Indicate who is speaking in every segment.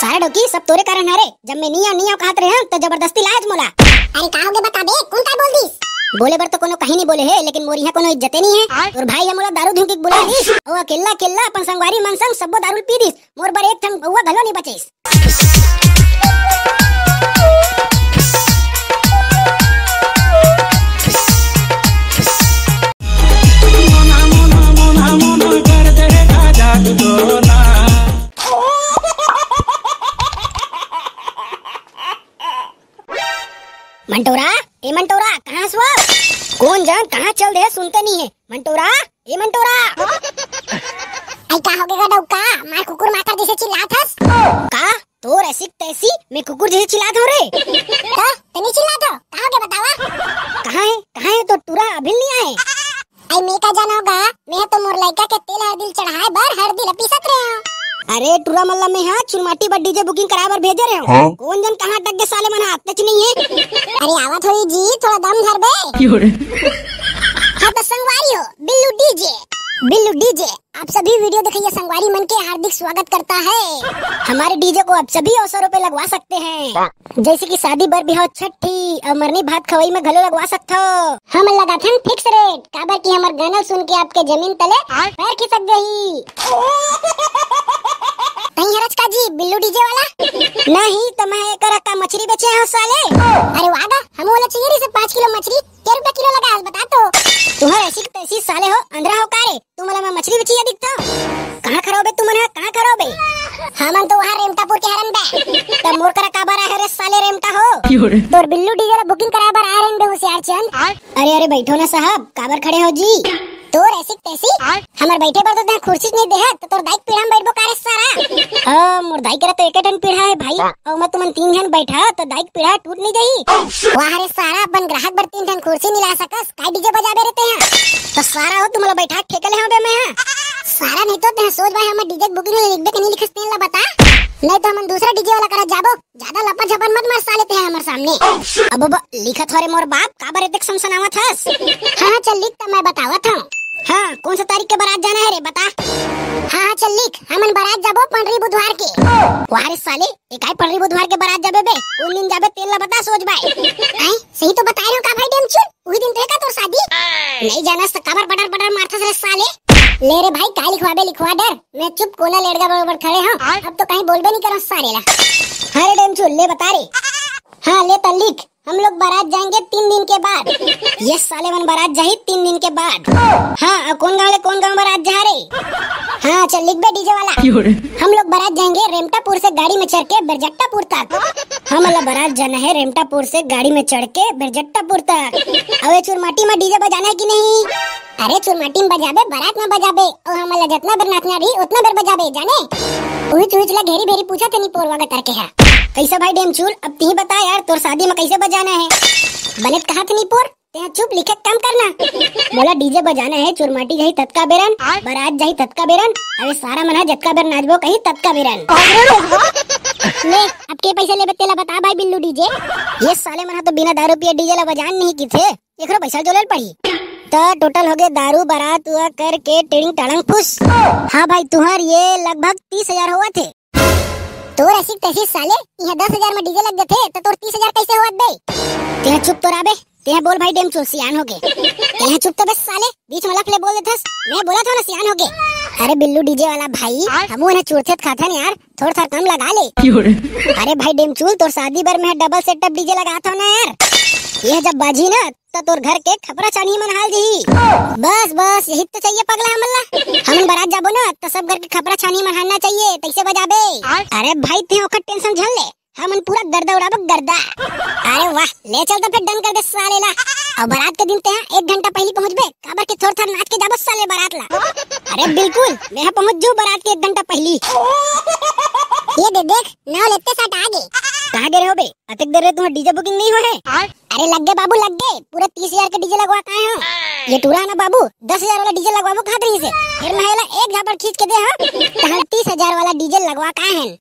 Speaker 1: सारे डोकी सब तोरे कारण हरे। जब मैं नहीं कहत रहे तो जबरदस्ती लायत मोला।
Speaker 2: अरे का होगे बता दे, कौन का बोल दिस?
Speaker 1: बोले बर तो कोनो कहीं नहीं बोले है, लेकिन मोर यहाँ कोनो इज्जत नहीं है। और भाई मोला दारू धुकी बुला दिस और अकेला अकेला अपन संगवारी मन संग सबो दारू पी दिस। मोर बर एक ठन बउआ घलो नहीं बचेस। मंटोरा, ए मंटोरा, कहाँ सो? कौन जान कहाँ चल दे सुनते नहीं है। मंटोरा, ए मंटोरा।
Speaker 2: आई का होगे गडौका, मार कुकुर माकर जैसे चिल्लात हस।
Speaker 1: का तोर ऐसी तैसी मैं कुकुर जैसे चिल्लात हूँ रे।
Speaker 2: का तनी चिल्लात हो, का होगे बतावा?
Speaker 1: कहाँ है तो टूरा अभी नहीं आए।
Speaker 2: आई मैं का जान होगा, मैं तो मोर लइका के तेल हर दिल चढ़ाए बर हर दिल पीसत रहे हो।
Speaker 1: अरे टूरा मल्ला में यहाँ चुरमाटी पर डीजे बुकिंग कराबर भेजे रहे हो। कौन जन कहाँ टक गए साले मन हाथ नहीं है।
Speaker 2: अरे आवा थोड़ी जी, थोड़ा दम धर बे। हाँ तो संगवारी हो बिल्लू डीजे। बिल्लू डीजे आप सभी वीडियो देखिए संगवारी मन के हार्दिक स्वागत करता है।
Speaker 1: हमारे डीजे को आप सभी अवसरों पे लगवा सकते हैं, जैसे कि शादी बर बिहाव छठी और मरनी भात खवाई में घलो लगवा सकते हो।
Speaker 2: हम लगा थे फिक्स रेट, काबर की हमार गाना सुन के आपके जमीन तले पैर खिसक गई। कहीं हरज का जी बिल्लू डीजे वाला
Speaker 1: नहीं तो मैं कर का मछली बेचे हैं साले।
Speaker 2: अरे वादा हम वाला चाहिए से 5 किलो मछली क्या रुपया किलो लगा बता तो।
Speaker 1: तुम्हारे ऐसी तैसी साले हो अंधरा हो कारे। तुम वाला मैं मछली बेची दिखता कहाँ खराबे तुम मन कहाँ खराबे।
Speaker 2: हम तो वहाँ रेमटापुर के हरन बे।
Speaker 1: तब मोर करा काबर है रे साले रेमटा हो।
Speaker 2: तो बिल्लू डीजे ला बुकिंग कराबर आ रहे बे होशियार चंद।
Speaker 1: अरे बैठो ना साहब, काबर खड़े हो जी।
Speaker 2: तोर ऐसी तैसी हमार बैठे पर तो कुर्सी नहीं दे तो तोर दाइक पीढ़ा में बैठबो कारे सारा।
Speaker 1: हां मोर दाइक करा तो एक टन पीढ़ा है भाई, और मैं तुमन 3 जन बैठा तो दाइक पीढ़ा टूट नहीं जाई।
Speaker 2: वाह रे सारा अपन ग्राहक बर 3 टन कुर्सी नहीं ला सकस, काय डीजे बजाबे रहते हैं।
Speaker 1: तो सारा हो तुमला बैठा ठेकले हो बे मैं।
Speaker 2: सारा नहीं तो ते सोच भाई हम डीजे बुकिंग ले लिख दे नहीं लिखस तेन ला बता, नहीं तो हम दूसरा डीजे वाला करा जाबो। ज्यादा लपन झपन मत मार साले ते हमारे सामने।
Speaker 1: अब लिखत हो रे मोर बाप काबर एतक समसनावत हस।
Speaker 2: हां चल लिख त मैं बतावत हूं।
Speaker 1: हाँ कौन सा तारीख के बारात जाना है रे बता।
Speaker 2: हाँ चल लिख, हमन बारात जाबो पंडरी बुधवार के।
Speaker 1: वाह साले एक आई पंडरी बुधवार के बारात जाबे बे। कौन दिन जाबे तेल ला बता सोच भाई।
Speaker 2: आई सही तो बता रहे हो का भाई डेमचुल, उही दिन तेरे का तोर शादी।
Speaker 1: नहीं जाना तो काबर बडर बडर मारथस रे साले।
Speaker 2: ले रे भाई काय लिखवाबे लिखवा डर, मैं चुप कोना लेड़गा बरोबर खड़े हूं। अब तो कहीं बोलबे नहीं करो सारे ला।
Speaker 1: अरे डेमचुल ले बता रे।
Speaker 2: हाँ ले तो लिख, हम लोग बारात जाएंगे 3 दिन के बाद।
Speaker 1: ये साले मन बारात जाही 3 दिन के बाद। हाँ कौन गांव बारात जा रे।
Speaker 2: हाँ चल लिख बे डीजे वाला। हम लोग बारात जाएंगे रेमटापुर से गाड़ी में चढ़ के बिरजट्टापुर तक।
Speaker 1: हम वाला बारात जाना है रेमटापुर से गाड़ी में चढ़ के बिरजट्टापुर तक। अबे चुरमाटी में डीजे बजाना है कि नहीं?
Speaker 2: अरे चुरमाटी में बजाबे, बारात में बजाबे, और हमला जितना बेर नाचना रही उतना बेर बजाबे जाने। उही ला घेरी भेरी पूछा थे नहीं पोरवा का करके है।
Speaker 1: कैसा भाई डेमचूल अब ती बता यार, तोर शादी में कैसे बजाना है? बनेट कहा थे नहीं पोर ते चुप लिखे काम करना। बोला डीजे बजाना है चुरमाटी जाही तत्का बेरन, बारात जाही तत्का बेरन। अरे सारा मना जतका बेर नाचबो कहीं तत्का बेरन।
Speaker 2: ले अब के पैसे ले बतेला बता भाई बिल्लू डीजे।
Speaker 1: ये साले मना तो बिना दारू पिए डीजे ला बजान नहीं की थे, एकरो पैसा जोलल पड़ी। तो टोटल हो गए दारू बारात हुआ करके टिड़िंग टड़ंग फुस। हाँ भाई तुम्हार ये लगभग 30,000 हुआ थे।
Speaker 2: तोर ऐसी तैसी साले यहाँ 10,000 में डीजे लग गए थे तो तोर 30,000 कैसे हुआ बे?
Speaker 1: तेरा चुप तो राबे, तेरा बोल भाई डेमचूल सियान हो गए। तेरा चुप तो बस साले, बीच में लफले बोल देथस। मैं बोला था ना सियान हो गए। अरे बिल्लू डीजे वाला भाई हमू ना चुरथे खाता ना यार, थोड़ा कम लगा ले। अरे भाई डेमचूल तोर शादी बर में डबल सेटअप डीजे लगा था ना यार। यह जब बाजी ना तो तोर घर के खपरा चानी मन हाल जी। बस यही तो चाहिए पगला हमला। हम बारात जाबो ना तो सब घर के खपरा छानी मन हालना चाहिए, तैसे बजाबे। अरे भाई ते ओकर टेंशन झल ले, हमन पूरा गर्दा उड़ाबो गर्दा। अरे वाह ले चल तो फिर डन कर दे साले ला। और बारात के दिन ते 1 घंटा पहले पहुंचबे, काबर के थोड़ा नाच के जाबो साले बारात ला। अरे बिल्कुल मैं पहुंच जू बारात के 1 घंटा पहले।
Speaker 2: ये देख नाव लेते साथ आगे।
Speaker 1: कहाँ गए हो बे? अतक देर तुम्हारा डीजे बुकिंग नहीं हो है?
Speaker 2: अरे लग गए बाबू लग गए, पूरा 30,000 के डीजे लगवा काहे हो?
Speaker 1: ये टूरा ना बाबू 10,000 वाला डीजे लगवाबो कहाँ तरी से? फिर महला एक झापड़ खींच के दे हा। तहल 30,000 वाला डीजे लगवा काहे हैं?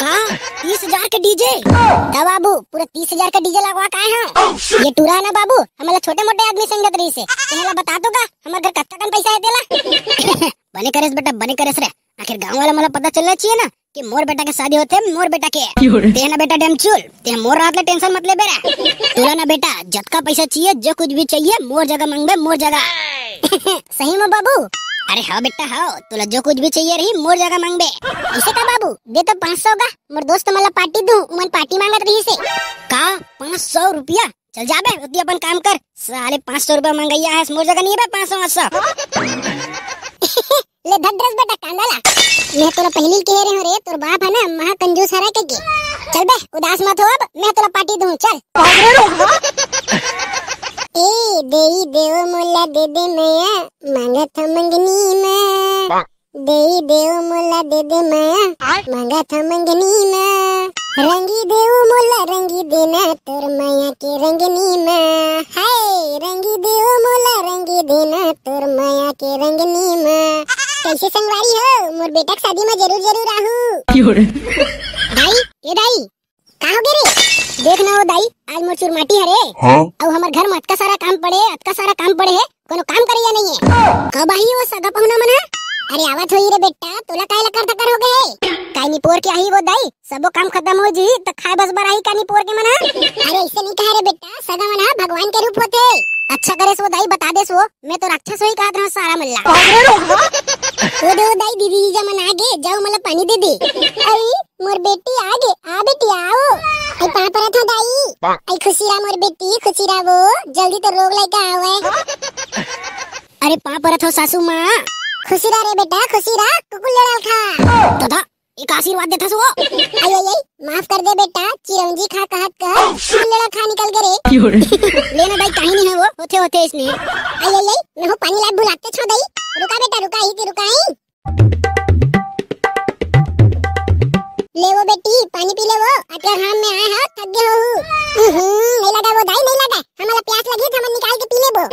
Speaker 1: कहाँ 30,000 के डीजे? दा बाबू पूरा 30,000 का डीजे लगवा काहे हो? ये टूरा ना बाबू हमारा छोटे मोटे आदमी संगत रही से, पहला बता दो का हमारे घर कच्चा कन पैसा है तेला। बने करेस बेटा बने करेस रे, आखिर गाँव वाला मला पता चलना चाहिए ना कि मोर बेटा के शादी होते मोर बेटा के ते ना बेटा डेमचुल ते मोर रात ले टेंशन मत ले बेरा तुला ना बेटा जतका पैसा चाहिए जो कुछ भी चाहिए मोर जगह मांगबे मोर जगह
Speaker 2: सही में बाबू?
Speaker 1: अरे हाँ बेटा हाँ तुला जो कुछ भी चाहिए रही मोर जगह मांगबे।
Speaker 2: इसे का बाबू दे तो 500 का मोर दोस्त मला पार्टी दूं उमन पार्टी मांगत रही से
Speaker 1: का 500 रुपया चल जाबे उती अपन काम कर साले 500 रुपया मंगैया है मोर जगह नहीं है 500
Speaker 2: ले धर ड्रेस बेटा कांदाला मैं तोरा पहली कह रही हूँ रे तोर बाप है ना महा कंजूस हरा के चल बे उदास मत हो अब मैं तोरा पार्टी दूं चल ए देई देव मोला दे दे मैं मांगत मंगनी में देई देव मोला दे दे मैं मांगत मंगनी में रंगी देव मोला रंगी देना तोर माया के रंगनी में हाय रंगी देव मोला रंगी देना तोर माया के रंगनी में कैसे संगवारी हो मोर बेटा की शादी में जरूर आहू दाई ये दाई का हो गे रे देख ना हो दाई आज मोर चुरमाटी हरे और हमर घर में अतका सारा काम पड़े है कोनो काम करिया नहीं है कब आई वो सगा पहुना मना अरे आवत होई रे बेटा तोला काहे लकर तकर हो गए कानी पोर के आई वो दाई सबो काम खत्म हो जी त खाए बस बराई कानी पोर के मना अरे ऐसे नहीं कह रे बेटा सगा मना भगवान के रूप होते अच्छा करे सो दाई बता दे सो मैं तो राक्षस होई कहत रहा सारा मल्ला ओ दे दाई दीदी जी मन आगे जाओ मला पानी दे दे अरे मोर बेटी आगे आ बेटी आओ आई पा पर था दाई आई खुशीरा मोर बेटी खुशीरा वो जल्दी तो रोग लेके आवे
Speaker 1: अरे पा परत हो सासू माँ
Speaker 2: खुशीरा रे बेटा खुशीरा कुकुल लड़ाल खा
Speaker 1: दादा एक आशीर्वाद देता सो
Speaker 2: आई आई माफ कर दे बेटा चिरंजी खा कहत कर कुकुल लड़ा खा निकल गए
Speaker 1: लेना दाई कहीं नहीं है वो होते इसने
Speaker 2: आई आई मैं हो पानी ला बुलाते छो दई रुका बेटा रुका ही रुकाई ले वो बेटी पानी पी ले वो अगर हम में आए हो थक गए हो नहीं लगा वो दाई नहीं लगा हमारा प्यास लगी था हम निकाल के पी ले वो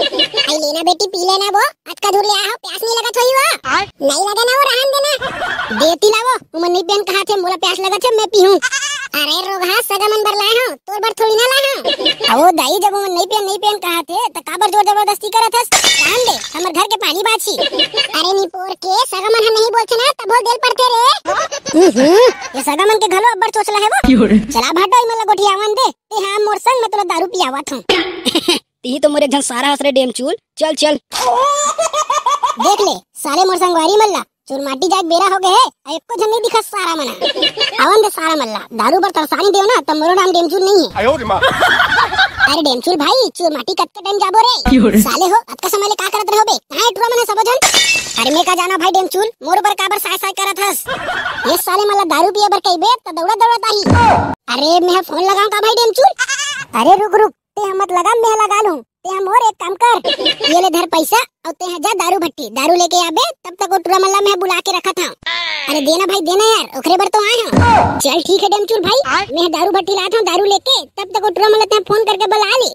Speaker 2: आई लेना बेटी पी लेना वो आज का दूर ले आओ प्यास नहीं लगा थोई वो नहीं लगा ना वो रहन देना
Speaker 1: देती ना वो उमन नहीं पेन कहा थे मोला प्यास लगा थे मैं पीऊं
Speaker 2: अरे रोगा सगा मन बर लाए हो तोर बर थोड़ी ना लाए हो
Speaker 1: ओ दाई जब उमन नहीं पेन कहा थे त काबर जोर जबरदस्ती करत हस जान दे हमर घर के पानी बाछी
Speaker 2: अरे नी पोर के सगा मन नहीं बोलते ना तब बोल देल पड़ते रे
Speaker 1: ये सगा मन के घलो अब्बर सोचला है वो चला भाटो इमन ला गोठी आवन दे ते हां मोर संग मैं तोला दारू पियावत हूं ती तो मोरे जन सारा हसरे डेम चूल चल चल देख ले साले मोर संगवारी मल्ला चुरमाटी जाग बेरा हो गए है एको जन नहीं दिखा सारा मना आवन दे सारा मल्ला दारू पर तरसानी देव ना त मोरो नाम डेमचूल नहीं है
Speaker 3: आयो रे मां
Speaker 1: अरे डेमचूल भाई चुरमाटी कत टाइम जाबो रे साले हो अतका समय ले का करत रहो बे काहे टुरा मने सब जन अरे मैं का जाना भाई डेमचूल मोर पर काबर साय साय करत हस ये साले मला दारू पिए बर कइबे त दौड़ा ताही अरे मैं फोन लगाऊं का भाई डेमचूल अरे रुक ते मत लगा मैं लगा लूं ते हम और एक काम कर ये ले धर पैसा और ते जा दारू भट्टी दारू लेके आबे तब तक टुरा मल्ला मैं बुला के रखा था अरे देना भाई देना यार ओखरे बर तो आए हम चल ठीक है डेमचूल भाई मैं दारू भट्टी लाता हूं दारू लेके तब तक टुरा मल्ला ते फोन करके बुला ले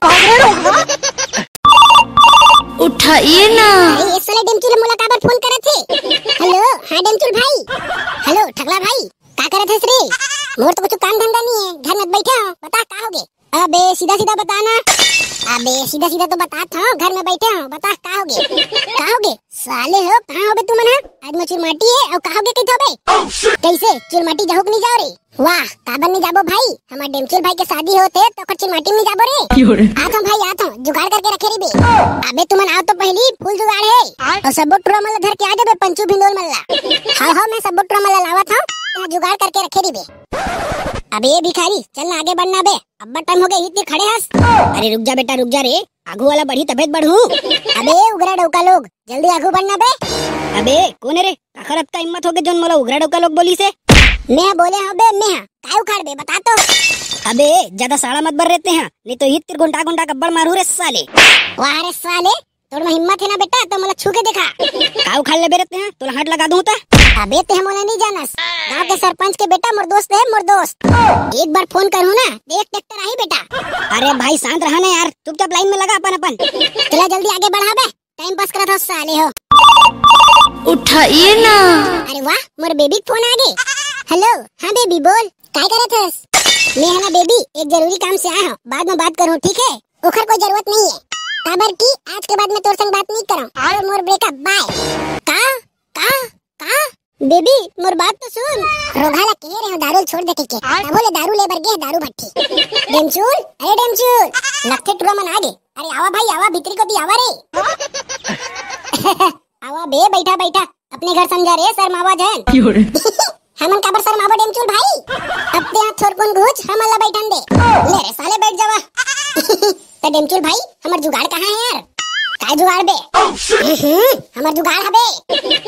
Speaker 3: उठाइए ना
Speaker 2: अरे ये साले डेमचूल मोला काबर फोन करे थे हेलो हां डेमचूल भाई हेलो ठगला भाई का करे थे रे मोर तो कुछ काम धंधा नहीं है घर में बैठे हो बता का होगे
Speaker 1: अबे सीधा बताना
Speaker 2: अबे सीधा तो बताता हूँ घर में बैठे हो बता का होगे साले हो कहाँ होगे तुम ना आज मैं चुरमाटी है और कहाँ होगे कैसे होगे कैसे चुरमाटी जाओ नहीं जाओ रे वाह काबर नहीं जाबो भाई हमारे डेमचूल भाई के शादी होते तो कर चुरमाटी में जाबो रे आता हूँ भाई आता हूँ जुगाड़ करके रखे रे बे अबे तुम आओ तो पहली फुल जुगाड़ है और सब टुरा मल्ला धर के आ जाबे पंचू भिंडोल मल्ला हाँ मैं सब टुरा मल्ला लावा था जुगाड़ करके रखे रे बे अबे ये भिखारी चल ना आगे बढ़ना बे अब्बा टाइम हो गया इतने खड़े हंस
Speaker 1: अरे रुक जा बेटा रुक जा रे आगू वाला बढ़ी तबीयत बढ़ू
Speaker 2: अबे उगरा डौका लोग जल्दी आगू बढ़ना बे
Speaker 1: अबे कौन है रे आखरत का हिम्मत हो गए जोन मोला उगरा डौका लोग बोली से
Speaker 2: मैं बोले हो बे मैं काय उखाड़ बे बता तो
Speaker 1: अबे ज्यादा साड़ा मत बर रहते हैं नहीं तो हित गुंडा कब्बड़ मारू रे साले
Speaker 2: वाह रे साले तोड़ में हिम्मत है ना बेटा तो मला छू के देखा
Speaker 1: का उखाड़ ले बेरते हैं तोला हट लगा दूं ता
Speaker 2: अबे ते मोला नहीं जानस गांव के सरपंच के बेटा मोर दोस्त है मोर दोस्त एक बार फोन करूँ ना देख ट्रैक्टर आई बेटा
Speaker 1: अरे भाई शांत रहा ना यार चुपचाप लाइन में लगा अपन
Speaker 2: चला जल्दी आगे बढ़ा बे टाइम पास करा था साले हो
Speaker 3: उठाइए ना
Speaker 2: अरे वाह मोर बेबी फोन आ गई हेलो हाँ बेबी बोल काय करे थस मैं है ना बेबी एक जरूरी काम से आया हूँ बाद में बात करूँ ठीक है उखर कोई जरूरत नहीं है काबर की आज के बाद मैं तोर संग बात नहीं करूँ और मोर ब्रेकअप बाय का
Speaker 1: बेबी मोर बात तो सुन।
Speaker 2: रोगाला कह रहे हो दारू छोड़ दे के बोले दारू ले बरगे दारू भट्टी। डेमचूल अरे डेमचूल
Speaker 1: लगते टुरा मन आगे। अरे आवा भाई आवा भीतरी को दी आवा रे। आवा बे बैठा बैठा अपने घर समझा रे सर मावा जैन।
Speaker 2: हमन काबर सर मावा डेमचूल भाई
Speaker 1: अब ते हाथ छोड़ कौन घुच हम अल्लाह बैठन दे। ले रे साले बैठ जावा। तो डेमचूल भाई हमर जुगाड़ कहाँ है यार? काय जुगाड़ बे? हमर जुगाड़ हबे।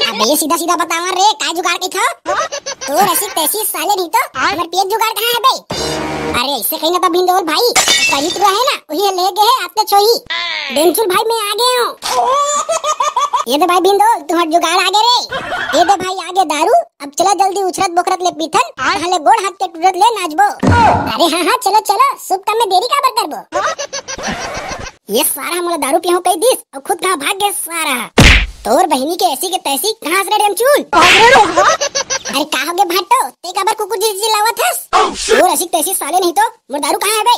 Speaker 1: अबे सीधा सीधा बतावा रे काय जुगाड़ के था? तो ऐसी तैसी साले नहीं तो हमर पेट जुगाड़ कहाँ है बे? अरे इससे कहीं ना तो भिंडोल भाई कहीं तो है ना वही ले गए आपने छोही। डेमचूल भाई मैं आ गया हूँ। ये दे भाई भिंडोल तुम्हारा जुगाड़ आगे रे। ये दे भाई आगे दारू। अब चला जल्दी उछरत बोखरत ले पीथन हाले गोड़ हाथ के टूटत ले नाचबो। अरे हाँ हाँ चलो चलो शुभ काम में देरी काबर करबो। ये सारा मोला दारू पियाऊ कई दिस और खुद कहाँ भाग गए सारा। तोर बहनी के ऐसी के तैसी कहाँ से डेमचूल? अरे कहाँ हो गए भाटो ते काबर कुकुर जी लावत हस? तोर ऐसी तैसी साले नहीं तो मोर दारू कहाँ है बे?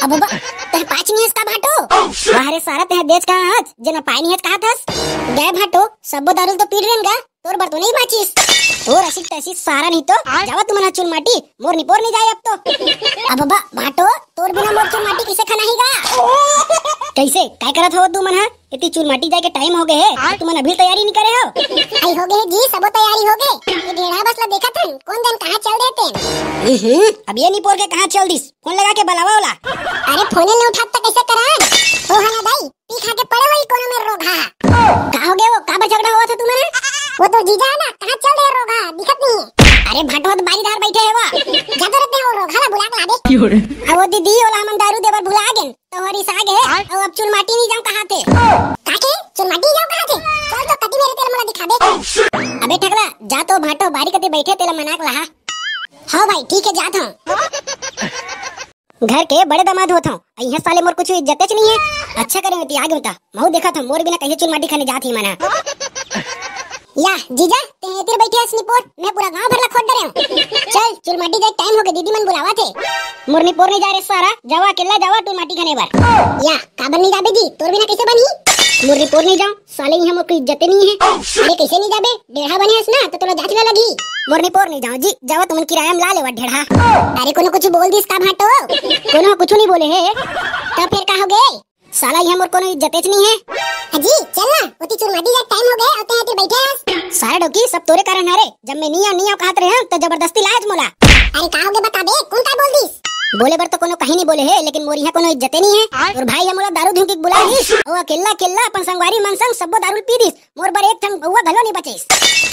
Speaker 1: अब बाबा ते पाँच नहीं है इसका भाटो। वाह सारा ते बेच कहाँ हस जना पाई नहीं है कहाँ थस? गए भाटो सबो दारू तो पी रेंगा तोर बर तो नहीं बाचिस। तोर ऐसी तैसी सारा नहीं तो जावा तुम ना चुल माटी मोर निपोर नहीं जाए अब तो। अब बाबा भाटो तोर बिना मोर चुल माटी किसे खाना हीगा? कैसे काय करत हो तू मन हा? इतनी चुल माटी जाए के टाइम हो गए है तुम अभी तैयारी नहीं करे हो?
Speaker 2: आई हो गए जी सबो तैयारी हो गए। ये ढेड़ा बस ला देखा था कौन जन कहाँ चल देते।
Speaker 1: अब ये निपोर के कहाँ चल दिस? फोन लगा के बुलावा वाला।
Speaker 2: अरे फोन ले उठा तो कैसे करान? ओ हना दाई पी खा के पड़े वही कोनो में रोगा।
Speaker 1: कहाँ हो गए वो काबर झगड़ा हुआ था तुम्हारे?
Speaker 2: वो तो जीजा है ना कहाँ चल रहे रोगा दिखत नहीं है।
Speaker 1: अरे भाटो तो बारीदार बैठे है वा
Speaker 2: जाते रहते हो रोगा ना बुला के ला दे।
Speaker 1: अब वो दीदी वाला हम दारू देवर भुला गेन तो हरी साग है और अब चुल माटी नहीं जाऊं कहाँ थे?
Speaker 2: काके चल माटी जाओ कहाँ थे? चल तो कटी मेरे तेरे मला दिखा दे।
Speaker 1: अबे ठगला जा तो भाटो बारी कते बैठे तेला मनाक लहा।
Speaker 2: हाँ भाई ठीक है जाता हूँ।
Speaker 1: घर के बड़े दामाद होता हूँ यहाँ साले मोर कुछ इज्जत नहीं है। अच्छा करेंगे ती आगे होता मैं देखा था मोर बिना कहीं चुल माटी खाने जाती मना।
Speaker 2: या जीजा ते तेरे बैठे हस निपोर मैं पूरा गांव भर ला खोद रहे हूँ। चल चुल माटी जाए टाइम हो गया दीदी मन बुलावा थे।
Speaker 1: मोर निपोर नहीं जा रे सारा जावा अकेला जावा चुल माटी खाने बार।
Speaker 2: या काबर नहीं जाबे जी तोर बिना कैसे बनी?
Speaker 1: मोर निपोर नहीं जाऊं साले यहाँ मोर कोई इज्जत नहीं है।
Speaker 2: अरे कैसे नहीं जाबे डेढ़ा बने हस ना तो तोला जांच ना लगी।
Speaker 1: मोर निपोर नहीं जाऊं जी जावा तुमन किराया में ला लेवा ढेढ़ा।
Speaker 2: अरे कोनो कुछ बोल दिस का भाटो?
Speaker 1: कोनो कुछ नहीं बोले है
Speaker 2: तो फिर का हो गए?
Speaker 1: साला यहाँ मोर कोनो इज्जत नहीं है।
Speaker 2: जी चल ना ओती चुल माटी जाए टाइम हो गए और ते बैठे हस।
Speaker 1: सारा डोकी सब तोरे कारण हारे जब मैं नहीं आऊं कहत रहे तो जबरदस्ती लायत मोला।
Speaker 2: अरे का हो गए बता दे कौन का बोल दिस?
Speaker 1: बोले बर तो कोनो कहीं नहीं बोले है लेकिन मोर यहाँ कोनो इज्जत नहीं है। और भाई हमोला दारू धुकी बुला दिस और अकेला अकेला अपन संगवारी मन संग सबो दारू पी दिस मोर बर एक ठंग बउआ घलो नहीं बचेस।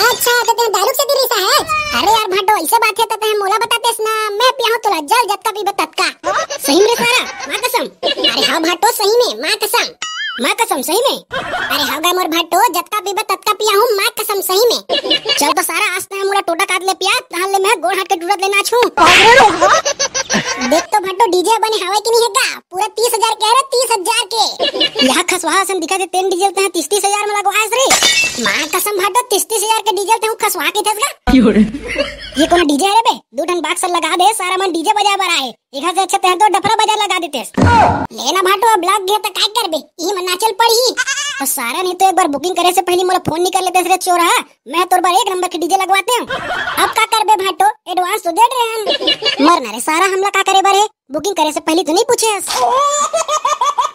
Speaker 2: अच्छा तो ते दारू से दिरिसा है?
Speaker 1: अरे यार भाटो ऐसे बात है तो ते मोला बतातेस ना मैं पियाहू तोला जल जत्ता पीबे तत्का। सही में सारा मां कसम? अरे हां भाटो सही में मां कसम सही में। अरे हां गा मोर भाटो जत्ता पीबे तत्का पियाहू मां कसम सही में। चल तो सारा आज तक मोला टोटा काट ले पिया ताल ले मैं गोड़ हाथ के टूटत लेना छू। देख तो भाटो डीजे बने हवा की नहीं है का पूरा 30,000 कह रहे 30,000 के। यहाँ खसवा सन दिखा दे तेन डीजल ते 30,000 में लगवाएस रे। मां कसम भाटो 30,000 के डीजल ते खसवा के थसगा। ये कौन डीजे है बे? दो टन बाक्स लगा दे सारा मन डीजे बजा बर आए एक से अच्छा ते तो डफरा बजा लगा देते। लेना भाटो अब लग गया तो काय करबे ई मन नाचल पड़ी। तो सारा नहीं तो एक बार बुकिंग करे से पहले मोला फोन नहीं कर लेते रे चोरा मैं तोर बार एक नंबर के डीजे लगवाते हूँ। अब का करबे भाटो एडवांस तो दे रहे हैं मरना रे सारा हमला का करे बारे बुकिंग करे से पहले तो नहीं पूछे।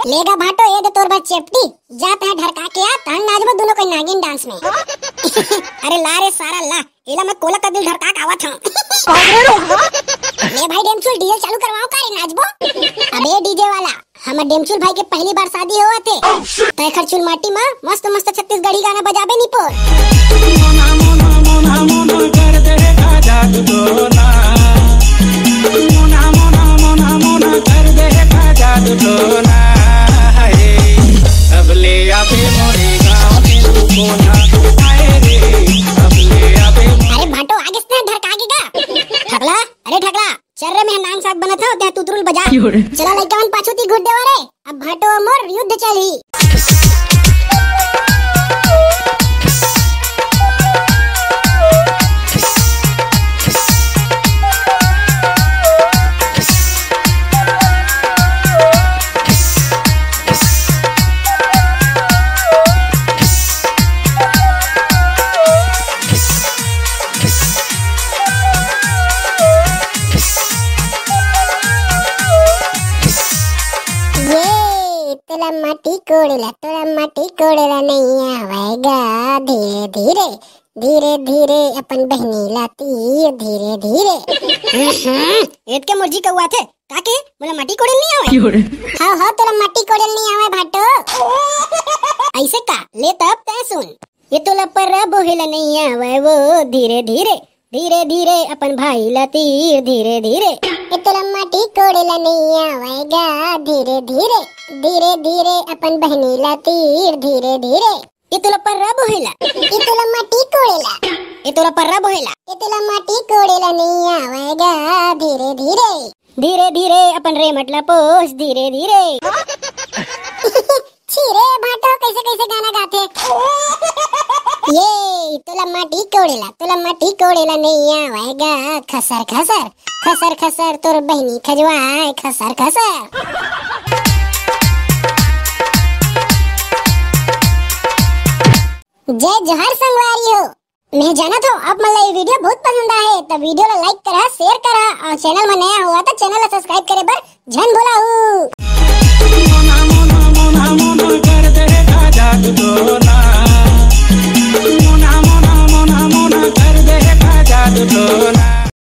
Speaker 1: लेगा भाटो ये दे तोर बार चेपटी जाते हैं ढरका के आ तन नाचबो दोनों कोई नागिन डांस में। अरे ला रे सारा ला एला मैं कोला का दिल धड़का के आवत हूं। ले भाई डेमचूल डीजे चालू करवाओ का रे नाचबो। अबे डीजे वाला हमर डेमचूल भाई के पहली बार शादी हुआ थे तय खरचुल माटी में मस्त मस्त छत्तीसगढ़ी गाना बजाबे नी पोर। मोना मोना मोना मोना कर दे का जादू टोना मोना मोना मोना मोना कर दे का जादू टोना अब ले आबे मोरे गांव के कोना आए रे अब ले आबे। अरे भाटो आगे से धड़का आगे का ठगला। अरे ठगला चल रे मैं नाम साग बना था ते तुतरुल बजा चला लइका मन पाछू ती घुट देवा रे अब भाटो मोर युद्ध चली।
Speaker 2: माटी कोड़ेला नहीं आवेगा धीरे धीरे धीरे धीरे अपन बहनी लाती धीरे धीरे।
Speaker 1: एत के मुर्जी कौआ थे काके मोला माटी कोड़ल नहीं आवे।
Speaker 2: हाँ तोला माटी कोड़ल नहीं आवे भाटो।
Speaker 1: ऐसे का ले तब तय सुन। ये तोला पर बोहेला नहीं आवे वो धीरे धीरे धीरे धीरे अपन भाई ला तीर धीरे धीरे।
Speaker 2: ये तोला माटी कोड़ेला नहीं आवेगा धीरे धीरे धीरे धीरे अपन बहनी ला तीर धीरे धीरे।
Speaker 1: ये तोला पर बोहेला
Speaker 2: ये तोला माटी कोड़ेला
Speaker 1: ये तोला पर बोहेला
Speaker 2: ये तोला माटी कोड़ेला नहीं आवेगा धीरे धीरे
Speaker 1: धीरे धीरे अपन रेमट ला पोस धीरे धीरे।
Speaker 2: छीरे भाटो कैसे कैसे गाना गाते। ये तोला माटी कोड़ेला नहीं आवेगा खसर खसर खसर खसर तोर बहनी खजवाए खसर खसर। जय जोहार संगवारी हो। मैं जाना था आप मला ये वीडियो बहुत पसंद आए तो वीडियो ला लाइक करा शेयर करा और चैनल में नया हुआ तो चैनल ला सब्सक्राइब करे बर झन भूला हूँ।